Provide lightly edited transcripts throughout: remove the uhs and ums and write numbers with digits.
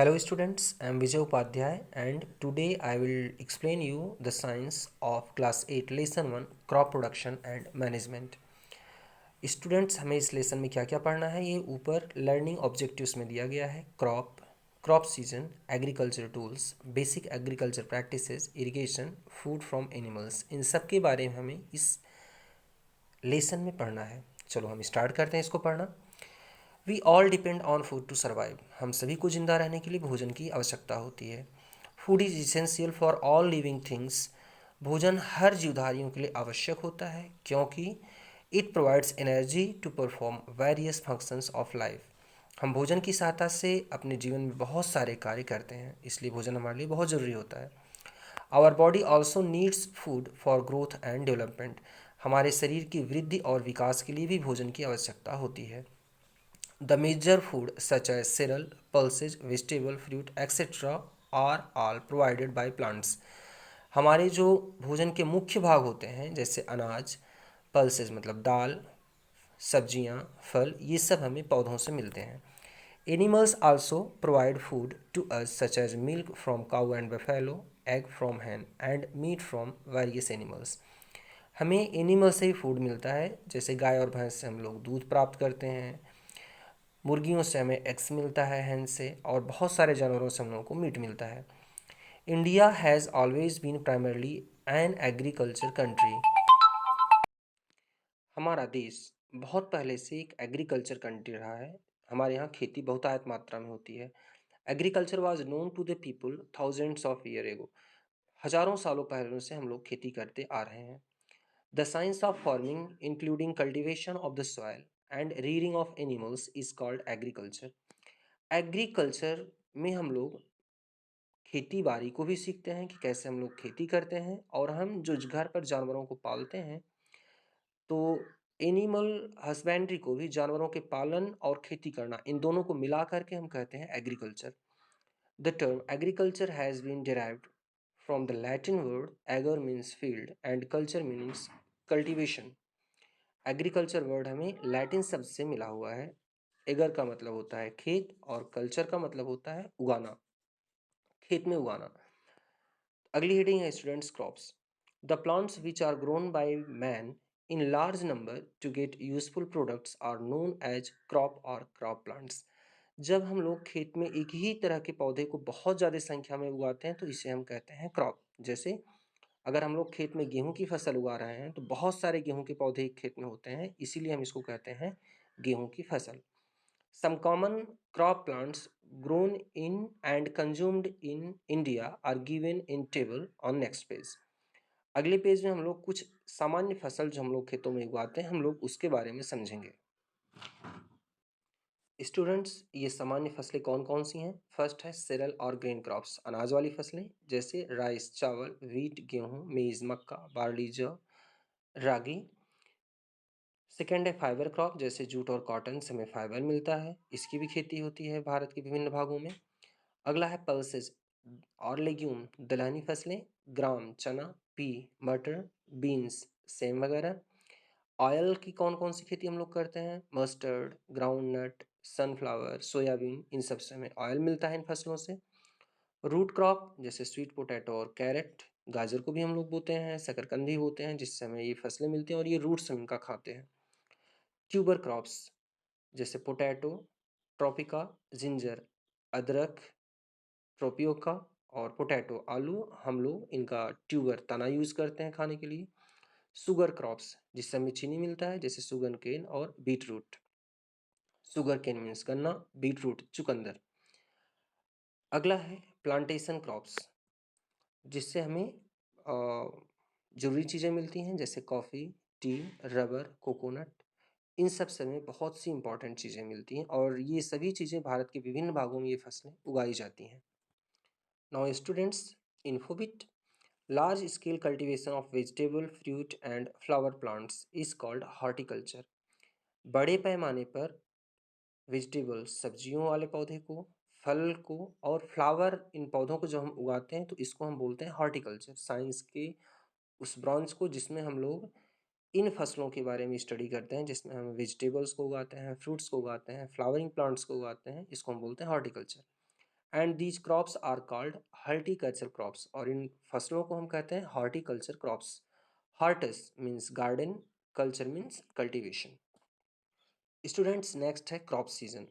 Hello students, I am Vijay Upadhyay and today I will explain you the science of class 8 lesson 1 crop production and management. Students हमें इस lesson में क्या क्या पढ़ना है ये ऊपर लर्निंग ऑब्जेक्टिव्स में दिया गया है। Crop season, agriculture tools, basic agriculture practices, irrigation, food from animals, इन सब के बारे में हमें इस लेसन में पढ़ना है। चलो हम स्टार्ट करते हैं इसको पढ़ना। We all depend on food to survive. हम सभी को जिंदा रहने के लिए भोजन की आवश्यकता होती है। Food is essential for all living things. भोजन हर जीवधारियों के लिए आवश्यक होता है क्योंकि it provides energy to perform various functions of life. हम भोजन की सहायता से अपने जीवन में बहुत सारे कार्य करते हैं, इसलिए भोजन हमारे लिए बहुत ज़रूरी होता है। Our body also needs food for growth and development. हमारे शरीर की वृद्धि और विकास के लिए भी भोजन की आवश्यकता होती है। The major food such as cereal, pulses, vegetable, fruit, etc. are all provided by plants. हमारे जो भोजन के मुख्य भाग होते हैं जैसे अनाज, पल्सेस मतलब दाल, सब्जियां, फल, ये सब हमें पौधों से मिलते हैं। Animals also provide food to us such as milk from cow and buffalo, egg from hen and meat from various animals. हमें एनिमल से ही फूड मिलता है, जैसे गाय और भैंस से हम लोग दूध प्राप्त करते हैं, मुर्गियों से हमें एग्स मिलता है हैन से, और बहुत सारे जानवरों से हम लोगों को मीट मिलता है। India has always been primarily an agriculture country. हमारा देश बहुत पहले से एक एग्रीकल्चर कंट्री रहा है। हमारे यहाँ खेती बहुतायत मात्रा में होती है। Agriculture was known to the people thousands of year ago. हजारों सालों पहले से हम लोग खेती करते आ रहे हैं। The science of farming including cultivation of the soil and rearing of animals is called agriculture. Agriculture में हम लोग खेती बाड़ी को भी सीखते हैं कि कैसे हम लोग खेती करते हैं, और हम जो घर पर जानवरों को पालते हैं तो एनिमल हस्बेंड्री को भी, जानवरों के पालन और खेती करना, इन दोनों को मिला करके हम कहते हैं agriculture. The term agriculture has been derived from the Latin word ager means field and culture meanings cultivation. Agriculture word हमें लैटिन शब्द से मिला हुआ है। एगर का मतलब होता है खेत और कल्चर का मतलब होता है उगाना, खेत में उगाना। अगली हेडिंग है students crops. The plants which are grown by man in large number to get useful products are known as crop और क्रॉप प्लांट्स। जब हम लोग खेत में एक ही तरह के पौधे को बहुत ज़्यादा संख्या में उगाते हैं तो इसे हम कहते हैं क्रॉप। जैसे अगर हम लोग खेत में गेहूं की फसल उगा रहे हैं तो बहुत सारे गेहूं के पौधे एक खेत में होते हैं, इसीलिए हम इसको कहते हैं गेहूं की फसल। Some common crop plants grown in and consumed in India are given in table on next page. अगले पेज में हम लोग कुछ सामान्य फसल जो हम लोग खेतों में उगाते हैं हम लोग उसके बारे में समझेंगे। स्टूडेंट्स, ये सामान्य फसलें कौन कौन सी हैं? फर्स्ट है सेरल और ग्रेन क्रॉप्स, अनाज वाली फसलें जैसे राइस चावल, व्हीट गेहूं, मेज मक्का, बार्ली जौ, रागी। सेकेंड है फाइबर क्रॉप, जैसे जूट और कॉटन से हमें फाइबर मिलता है, इसकी भी खेती होती है भारत के विभिन्न भागों में। अगला है पल्सेस और लेग्यूम, दलहनी फसलें, ग्राम, चना, पी, मटर, बीन्स, सेम वगैरह। ऑयल की कौन कौन सी खेती हम लोग करते हैं? Mustard, groundnut, sunflower, soybean, इन सब से हमें ऑयल मिलता है इन फसलों से। रूट क्रॉप जैसे स्वीट पोटैटो और कैरेट, गाजर को भी हम लोग बोते हैं, शकरकंदी बोते हैं, जिससे हमें ये फसलें मिलती हैं और ये रूट्स हम इनका खाते हैं। ट्यूबर क्रॉप्स जैसे पोटैटो, ट्रोपिका, जिंजर, अदरक, ट्रोपियोका और पोटैटो, आलू, हम लोग इनका ट्यूबर तना यूज़ करते हैं खाने के लिए। शुगर क्रॉप्स जिससे हमें चीनी मिलता है, जैसे शुगर केन और beet root. Sugar cane means गन्ना, बीट रूट चुकंदर। अगला है प्लांटेशन क्रॉप्स, जिससे हमें ज़रूरी चीज़ें मिलती हैं जैसे कॉफ़ी, टी, रबर, कोकोनट, इन सब से हमें बहुत सी इंपॉर्टेंट चीज़ें मिलती हैं, और ये सभी चीज़ें भारत के विभिन्न भागों में ये फसलें उगाई जाती हैं। Now students, infobit, large scale cultivation of vegetable, fruit and flower plants is called horticulture. बड़े पैमाने पर वेजिटेबल्स सब्जियों वाले पौधे को, फल को और फ्लावर, इन पौधों को जो हम उगाते हैं तो इसको हम बोलते हैं हॉर्टिकल्चर। साइंस के उस ब्रांच को जिसमें हम लोग इन फसलों के बारे में स्टडी करते हैं, जिसमें हम वेजिटेबल्स को उगाते हैं, फ्रूट्स को उगाते हैं, फ्लावरिंग प्लांट्स को उगाते हैं, इसको हम बोलते हैं horticulture. And these crops are called horticulture crops, और इन फसलों को हम कहते हैं horticulture crops. Hortus means garden, culture means cultivation. Students, next है crop season.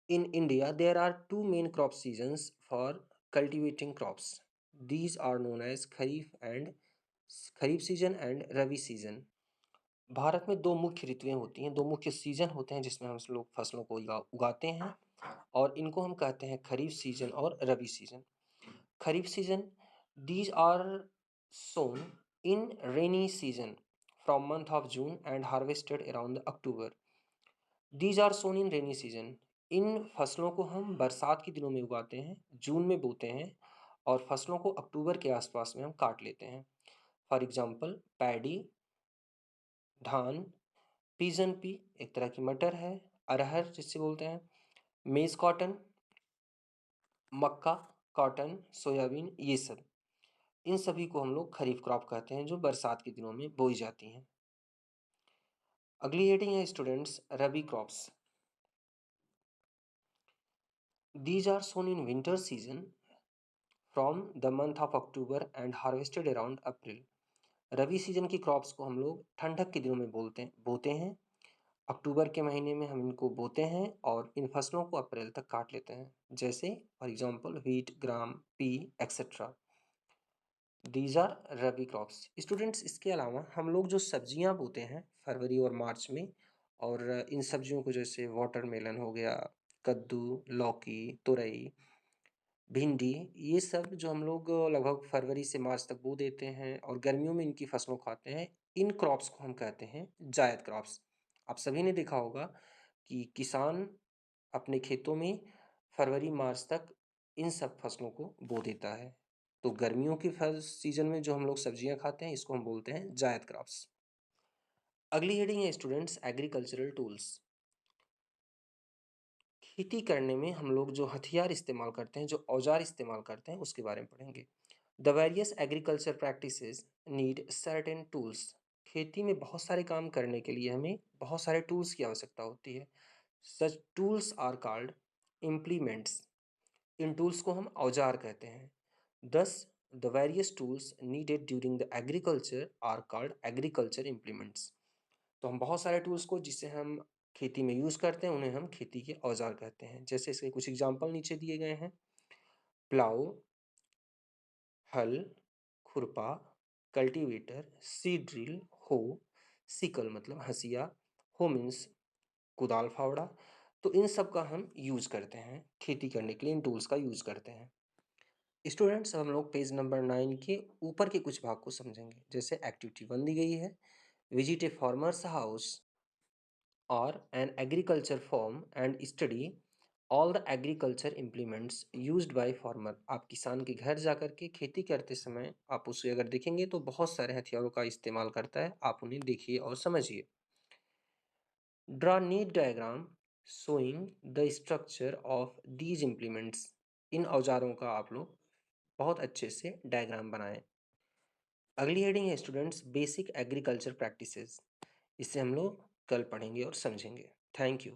In India, there are two main crop seasons for cultivating crops. These are known as Kharif season and Rabi season. Bharat में दो मुख्य ऋतुएं होती हैं, दो मुख्य season होते हैं जिसमें हम लोग फसलों को उगाते हैं, और इनको हम कहते हैं खरीफ सीजन और rabi season. Kharif season, these are sown in rainy season from month of June and harvested around October. These are sown in rainy season, इन फसलों को हम बरसात के दिनों में उगाते हैं, जून में बोते हैं, और फसलों को अक्टूबर के आसपास में हम काट लेते हैं। फॉर एग्जाम्पल पैडी, धान, पीजन पी एक तरह की मटर है, अरहर जिससे बोलते हैं, मेज कॉटन, मक्का, कॉटन, सोयाबीन, ये सब, इन सभी को हम लोग खरीफ क्रॉप कहते हैं जो बरसात के दिनों में बोई जाती हैं। अगली हेडिंग है students rabi crops. These are sown in winter season from the month of October and harvested around April. Rabi season की क्रॉप्स को हम लोग ठंडक के दिनों में बोते हैं। अक्टूबर के महीने में हम इनको बोते हैं और इन फसलों को अप्रैल तक काट लेते हैं, जैसे for example wheat, gram, pea etcetera. These are rabi crops. Students, इसके अलावा हम लोग जो सब्जियां बोते हैं फरवरी और मार्च में, और इन सब्जियों को जैसे वाटरमेलन हो गया, कद्दू, लौकी, तुरई, भिंडी, ये सब जो हम लोग लगभग फरवरी से मार्च तक बो देते हैं और गर्मियों में इनकी फसलों को खाते हैं, इन क्रॉप्स को हम कहते हैं जायद क्रॉप्स। आप सभी ने देखा होगा कि किसान अपने खेतों में फरवरी मार्च तक इन सब फसलों को बो देता है। तो गर्मियों के सीजन में जो हम लोग सब्जियां खाते हैं इसको हम बोलते हैं जायद क्रॉप्स। अगली हेडिंग है स्टूडेंट्स एग्रीकल्चरल टूल्स। खेती करने में हम लोग जो हथियार इस्तेमाल करते हैं, जो औजार इस्तेमाल करते हैं, उसके बारे में पढ़ेंगे। The various agriculture practices need certain tools. खेती में बहुत सारे काम करने के लिए हमें बहुत सारे टूल्स की आवश्यकता होती है। Such tools are called implements. इन टूल्स को हम औजार कहते हैं। Thus the various tools needed during the agriculture are called agriculture implements. तो हम बहुत सारे टूल्स को जिसे हम खेती में यूज़ करते हैं उन्हें हम खेती के औजार कहते हैं। जैसे इसके कुछ एग्जाम्पल नीचे दिए गए हैं। प्लाऊ, हल, खुरपा, कल्टीवेटर, सीड ड्रिल, हो, सिकल मतलब हंसिया, हो मीन्स कुदाल फावड़ा। तो इन सब का हम यूज़ करते हैं, खेती करने के लिए इन टूल्स का यूज़ करते हैं। स्टूडेंट्स, हम लोग पेज नंबर 9 के ऊपर के कुछ भाग को समझेंगे। जैसे एक्टिविटी 1 दी गई है, visit A farmers house or an agriculture farm and study all the agriculture implements used by farmer। आप किसान के घर जाकर के खेती करते समय आप उसे अगर देखेंगे तो बहुत सारे हथियारों का इस्तेमाल करता है, आप उन्हें देखिए और समझिए। Draw neat diagram showing the structure of these implements. इन औजारों का आप लोग बहुत अच्छे से डायग्राम बनाएं। अगली हेडिंग है स्टूडेंट्स बेसिक एग्रीकल्चर प्रैक्टिसेस। इसे हम लोग कल पढ़ेंगे और समझेंगे। Thank you.